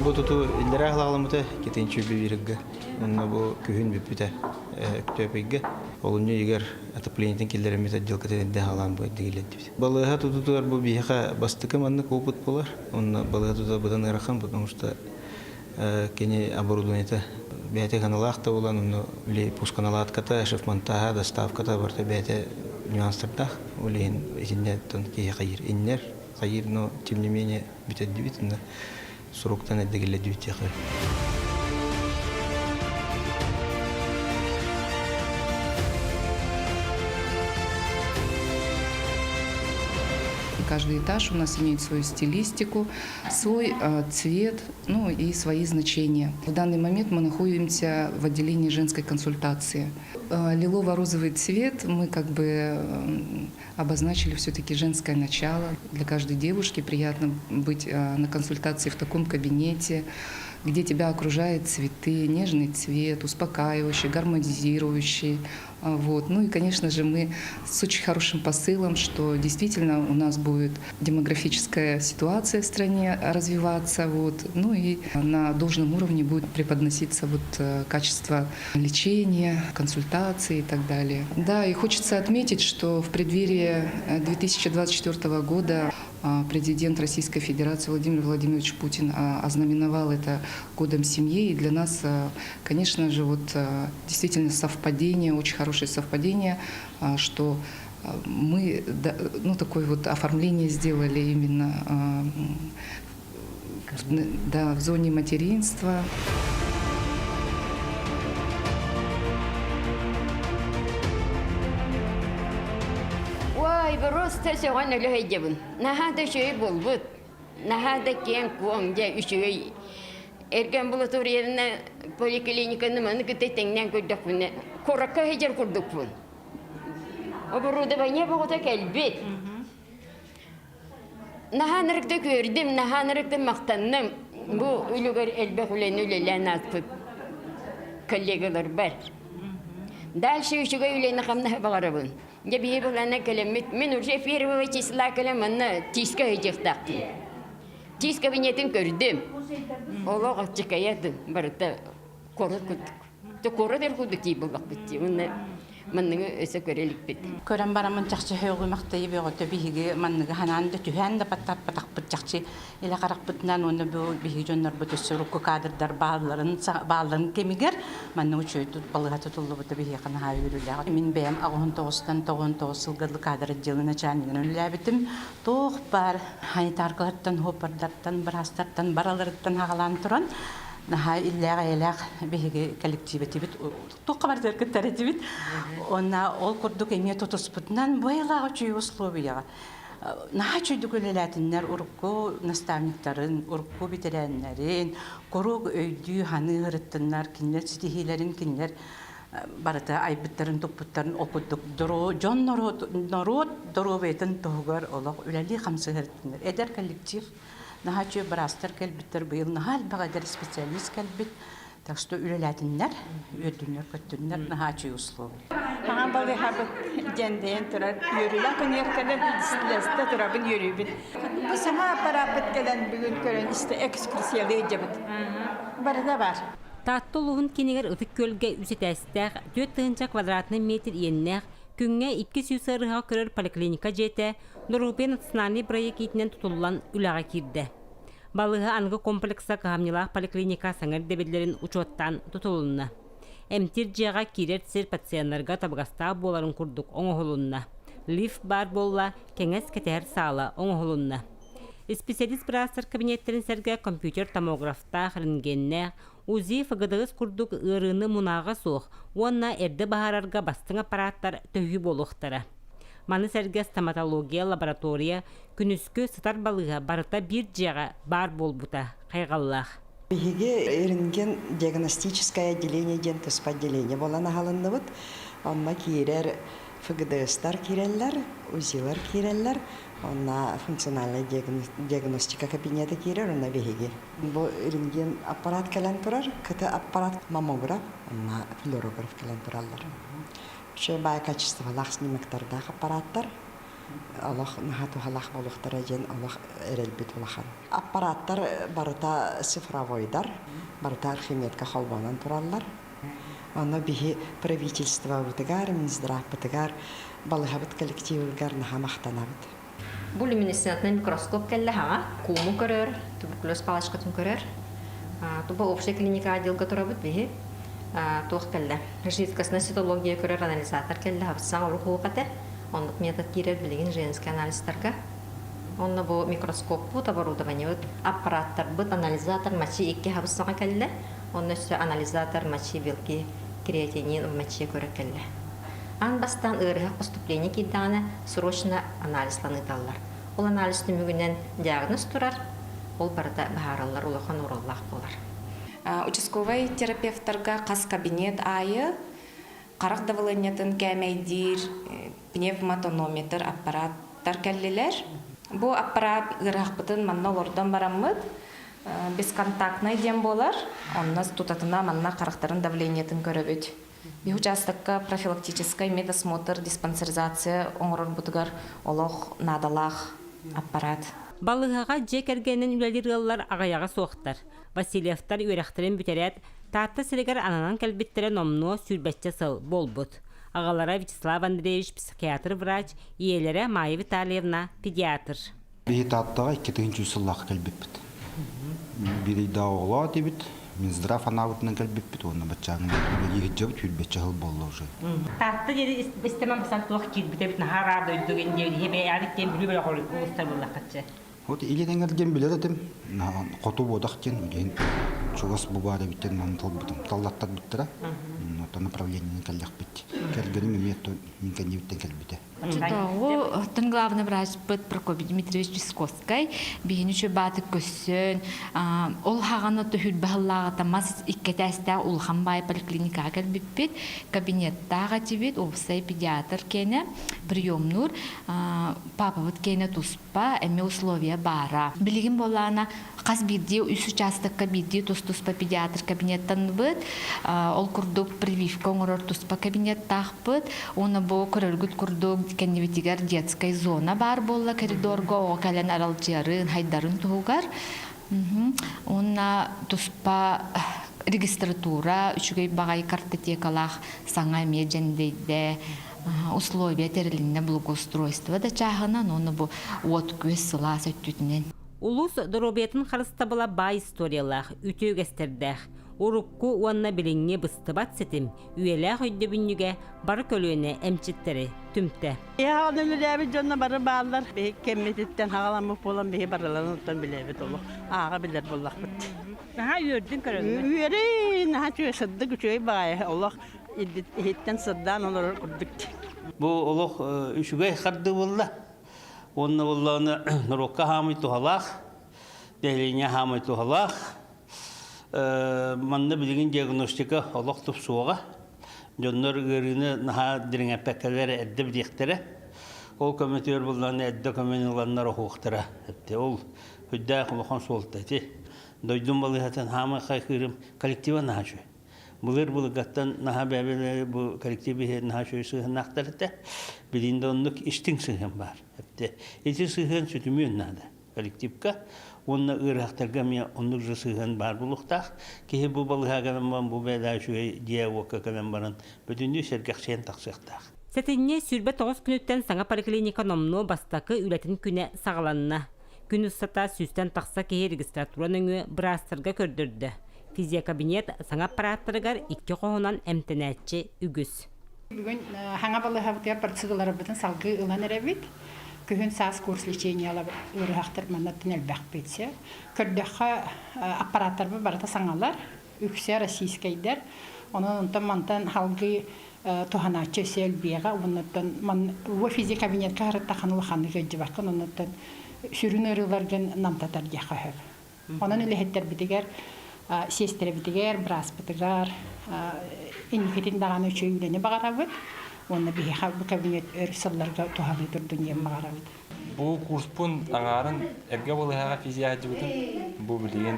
bu tutu illere ağlamıta ketinçi bir onunla bu kühün bir püte töpege olunca eğer ataplayıntık illerimiz adil de halan bu değil. Balığa tutular bu biha bastıkım anlık oput bular. Onunla balığa tutular budan arakan потому что kene оборудование бәте каналахта olan onu ли пусканалатката шефмонтага доставката барта бәте нюанстарда улин içinde тонкие хайыр иннер хайыр но тем не менее битедивитна сроктан эдегеле дивитеха. Каждый этаж у нас имеет свою стилистику, свой цвет, ну и свои значения. В данный момент мы находимся в отделении женской консультации. Лилово-розовый цвет мы как бы обозначили все-таки женское начало. Для каждой девушки приятно быть на консультации в таком кабинете, где тебя окружают цветы, нежный цвет, успокаивающий, гармонизирующий. Вот. Ну и, конечно же, мы с очень хорошим посылом, что действительно у нас будет демографическая ситуация в стране развиваться, вот. Ну и на должном уровне будет преподноситься качество лечения, консультаций и так далее. Да, и хочется отметить, что в преддверии 2024 года президент Российской Федерации Владимир Владимирович Путин ознаменовал это годом семьи. И для нас, конечно же, действительно совпадение, очень хорошее совпадение, что мы такое оформление сделали именно в зоне материнства. Просто сегодня легендевын. На хада шей болбут. На хада кен куамда üşüy. Erken bulatoryerine poliklinikаны маны кытетеңнен көрдүк бүне. Коракка хежер көрдүк бун. Оборуда бане богота келбет. Наханырыкты көрдүм, наханырыкты мактанным. Бу үлүгөр элбек үлен үлелен атып. Коллегалар бар. Дальше üşüгө үлен хамна багарабын. Я бие булана келемит. Мен уже первого числа келеманна тиска хежектак. Тис кабинетін көрдім. Олаға чекаядым. Барыта коры күдік. Коры дер күдік кей болақ бітті. Маннығы өсі көрелік бітті. Көрен барамын жақсы хөйгі мақтайы беғоты бейгі маннығы хананды түхәнді паттап бұт жақсы. Елі қарақ бұтынан оны бейгі жонлар бұт өсі рұққы қадырдар бағыларын кемігер. Маннығы чөйді балыға тұтылы бұты бейгі қана хай үрілі. Мен бәйім 99 сылғырлы қадыры жылына чанығын өлі бітім. Тоқ бар, ханитарқылардан, хопардартан, барастартан, бараларыттан ағалан тұран. Наха илләгә ялак беге коллективы тибет. Тоққа бар дәркәттәре тибет. Онна ол курдук эме тотуспутнан байлага чүй условияга. Наха чүйдүк өлеләтиннәр урукку наставниктарын, урукку битерәннәрен, корук өйдү ханы гырыттыннар, кинләр ситихиләрен кинләр барыта айбыттарын топуттарын окудук. Жон народ доробетен тогар олак үләли хамсы гырыттыннар. Эдер коллектив Нахачу барастар кэлбиттер быйыл нахал багадыр специалист кэлбит. Так что үлеләтиннәр, өдүннәр көттүннәр нахачу услов. Аңа балы хабыт женден турар, йөрүлән коньяктардан дистиләстә турабын йөрүбит. Бу сама аппарат келән бүгүн көрән исте экскурсиялы җабыт. Барда бар. Таттылуын кенегер ытык көлгә үсетәстәк 4 квадратный метр еннәк күнгә 200 сырыга көрөр поликлиника жете Нурупен национальный проектинен тутулган үләгә кирде. Балыгы ангы комплекса камнилах поликлиника саңыр дебедлерин учоттан тутулунна. Эмтир жага кирер сер пациентларга табгаста боларын курдук оңолунна. Лифт бар болла кеңес кетер сала оңолунна. Специалист брастар кабинеттерин серге компьютер томографта рентгенне УЗИ фгдгыс курдук ырыны мунага сух, онна эрде бахарарга бастың аппараттар төгү болуктары. Маны серге стоматология лаборатория күнүскө сытар балыга барыта бир жага бар болбута кайгаллах. Биге рентген диагностическое отделение дентис отделение болана халынды бут. Онна кирер ФГДСтар киреллер, УЗИлар киреллер. Онна функциональная диагностика кабинеты кирер онна биге. Бу рентген аппарат келен турар, кыты аппарат маммограф, онна флюорограф келен тураллар. Шебай качество лах снимактардагы аппараттар. Аллах нахату халах болуқтара жен Аллах эрелбит улахан. Аппараттар барыта цифровойдар, барыта архиметка холбанан тураллар. Онно бихи правительство бутыгар, Минздрав бутыгар, балыхабыт коллективыгар наха мақтанабыт. Бу люминесцентный микроскоп келле хага, куму көрөр, туберкулез палачкатын көрөр. Туба общая клиника отделга турабыт бихи. Тух келле. Жидкостная цитология көрөр анализатор келле хабысан олу хуукате. Онлық метод кирер билеген женский анализтарға. Онны бу микроскоп бут оборудование аппараттар бут анализатор мачи икки хабысаға келле. Онны үсі анализатор мачи белки креатинин мачи көрі келле. Ан бастан ырыхақ поступление киддағына срочно анализланы таллар. Ол анализ түмігінен диагноз турар, ол барда бахаралар улахан ураллах болар. Участковый терапевтарға қас кабинет айы, қарақ давылынетін кәмейдер, пневмотонометр аппараттар кәллелер. Бұл аппарат ырақпытын манна олордан барамыд, бесконтактный дем болар, онназ тутатына манна қарақтарын давлениетін көрөбіт. Бі участокка профилактический медосмотр, диспансеризация оңырыр бұтығар олық надалақ аппарат. Балыгаға жекергенен үлелер ағаяға соқтар. Васильевтар үйрәқтірін бүтерет, татты сірегер ананан кәлбеттері номно сүрбәтче сыл болбыт. Ағалара Вячеслав Андреевич психиатр врач, иелері Майя Витальевна педиатр. Бі таттыға 2-ші сыллақ кәлбетпіт. Бірі дауғыла дебіт, Минздрав анағытынан кәлбетпіт, оны бәтчағын егет жабыт үлбәтчі ғыл болу уже. Татты деді істемем басан тұлақ келбетепіт, нағарады өйдіген деуді, хебе әріттен білі бөлі қолыстар болақ қатшы. Вот илен әңгерген білер әдім, қоту бодақ кен, үлген чуғас бұбары біттен мантыл бұдым, талдаттар біттіра, это направление кәлдәқ бітті. Кәргені мемет никәне біттен кәлбеті. Тон главный врач быт Прокопий Дмитриевич Висковский, бейнүші баты көссін, ол хағаны түхіл бағыллаға тамас иккетәстә улхан бай поликлиника кәлбіппет, кабинеттаға тибет, опсай педиатр кені, приемнур, папа вот кені туспа, әме условия бара. Білген болана, қас бірде, үс участыққа бірде туспа педиатр кабинеттан бұд, ол күрдік прививка оңырыр туспа кабинеттақ бұд, оны бұл көріргіт күрдік кәнебетігер детская зона бар болла коридорға, оға кәлін аралжарын, хайдарын туғар. Оны туспа регистратура, үшігей бағай картотекалақ саңа меджендейді, условия терілінне благоустройство да чағынан, оны бұл от көз сыла сөттүтінен. Улус доробетін қарыста бұла бай историялақ, үтеугестердәқ. Урукку уанна билинге быстыбат сетим, үйеләқ өйді бүнніге бары көлуіне әмчеттері түмті. Оны біләбі жонна бары бағалар, бейі кеммететтен хағаламы болан бейі барыларын ұттан біләбі толық. Аға білер болақ бұд. Наға үйердің көріңі? Үйері, наға чөй сырды күчөй бағай, олық еттен сырдан олар күрдік. Бұл олық үшігей қарды болла. Онны болланы нұрыққа хамай тухалақ, дәліне хамай тухалақ. Манна білген диагностика олық тұп суға. Жоннар ғырыны наға діріңе пәккәлері әдді бідектері. Ол көмітер болланы әдді көменіланнар оқуқтыра. Ол хүдді құлыған солтайды. Дойдың балығатын хамай қайқырым коллектива наға жөй. Бұлыр бұлығаттан наға бәбелері бұл коллективі наға жөй сығын ақтарыды. Білінде онлық іштің сығын бар. Эти сығын сүтімі өннады коллективка. Онна ырақтарға мен онлық жы сығын бар бұлықтақ. Кейі бұл балыға қанаман бұл бәді жөй дия оққа қанамбарын бүтінді сәргәқшен тақсықтақ. Сәтінне сүрбе 9 күніттен саңа поликлиника номно бастақы үләтін күні сағаланына. Күні сата сүстен тақса кейі регистратураның өңі бірастырға көрдірді. Физия кабинет саңа аппараттырығар 2 қоғынан әмтінәтші үгіз. Бүгін хаңа балыға бұтыяр процедуралары бұтын салғы ұлан әрәбет. Күхін саас курс лечения алып ұрықтыр манаттын әлбәқ бетсе. Көрдіққа аппараттар бұл барыта саңалар, үксе российскайдар. Оның мантан халғы туханачы сел бега, оннан физия кабинетка хараттахан улаханы гыджы бақын, оннан сүрін өрілерген намтатар дияқа хөп. Онын үліхеттер бітігер, сестері бітігер, брас бітігер, инфетин дағаны үші үйлені бағарабыд. Оны бейха бұл кабинет өрсілларға туханы тұрдың ем бағарабыд. Бұл курспун аңарын әрге болыға физия хәджі бұтын, бұл білеген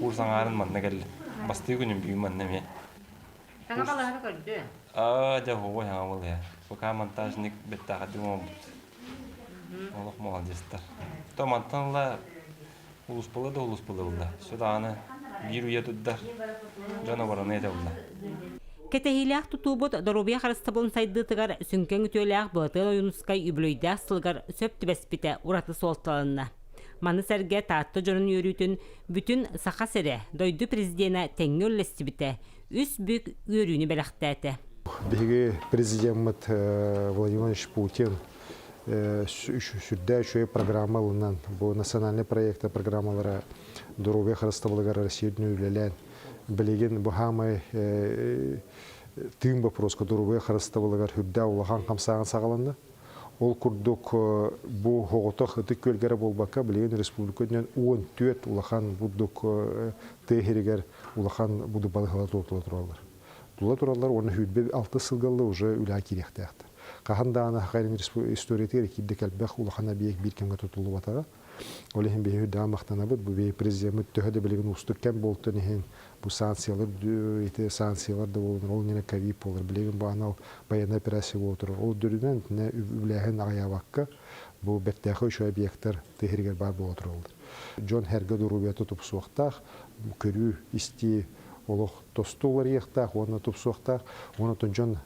курс аңарын манна кәлі. Басты күнім бүйім манна ме. Аңа балыға көрді? Жа ғой аңа болыға. Бұқа монтажник бәттіға дұғым бұд. Олох молодецтар. Томаттанла улус было да улус было. Сюда аны бир уя туддар. Жана бараны да булла. Кетехилях тутубут доробия харыстабылын сайдытыгар сүнкен үтөлях бытыл ойунускай үблөйдәк сылгар сөпті бәспіте ураты солталынна. Маны сәрге таатты жонын өрүтін бүтін сақа сәрі дойды президена тәңгі өлләсті біте үс бүк өрүні бәліқтәті. Бігі президент Владимир Путин сүрдә программалынан, бұл национальный проекты программалары доробия харыстабылыгар Россияны үлелән. Білеген бұл хамай тыым вопрос, который харыстабылыгар хүрдә улахан қамсаған сағаланды. Ол күрдік бұл хоғытық үтік көлгері болбаққа білеген республикадан 14 улахан бұддық тәйхерігер улахан бұды балығала тұлатыралар. Тұлатыралар оны хүрдбе 6 сылғалы уже үлі керекті әқті. Қағанда ана қайрын историятер екілді кәлбәқ улахана бейек бір кемге тұтылы батаға. Олеген бейі да мақтана бұд, бұл бейі президент төхеді білеген ұстық кәм болты нехен бұл санкциялар да болын, ол нені ковид болыр, білеген бұл анал баян операция болтыр. Ол дүрінен үләхен ағайаваққа бұл бәттәқі үші объекттар тегергер бар болтыр олды. Джон Херге дұрубия тұтып суақтақ, көрі істі олық тостулар еқтақ, оны тұп суақтақ, оны тұн Джон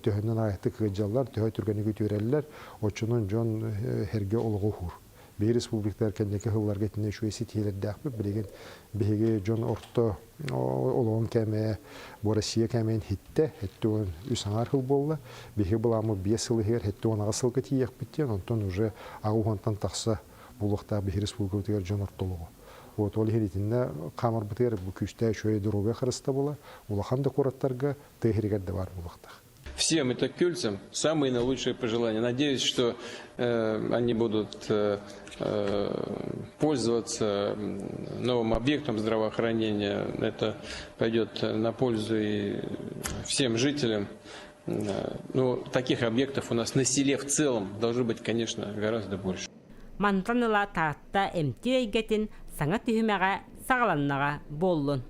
төхінен ағайты кығыджалар, төхі түргені көтөрелілер, очының Джон Херге олығы ұғыр. Бей республиктар кәндекі ғыллар кетіне шуесі тейлердәқ бі, білеген бейге Джон Орто олығын кәмәе, бұл Россия кәмәйін хетті оң үсаңар ғыл болы, бейге бұламы 5 сылы хер, хетті оңаға сылғы тейек біттен, онтон уже ағуғантан тақса бұлықта бей республикатығар Джон Ортолығы. Вот ол херетінде қамар бұтыр бұл күшті шуе дұрубе қырыста болы, улахан да қораттарға тейхерегерді бар бұлықтақ. Всем этакюльцам самые наилучшие пожелания. Надеюсь, что они будут пользоваться новым объектом здравоохранения. Это пойдет на пользу и всем жителям. Но таких объектов у нас на селе в целом должно быть, конечно, гораздо больше. Мантаныла таатта эмтирейгетин саңа түхімеға сағаланнаға болын.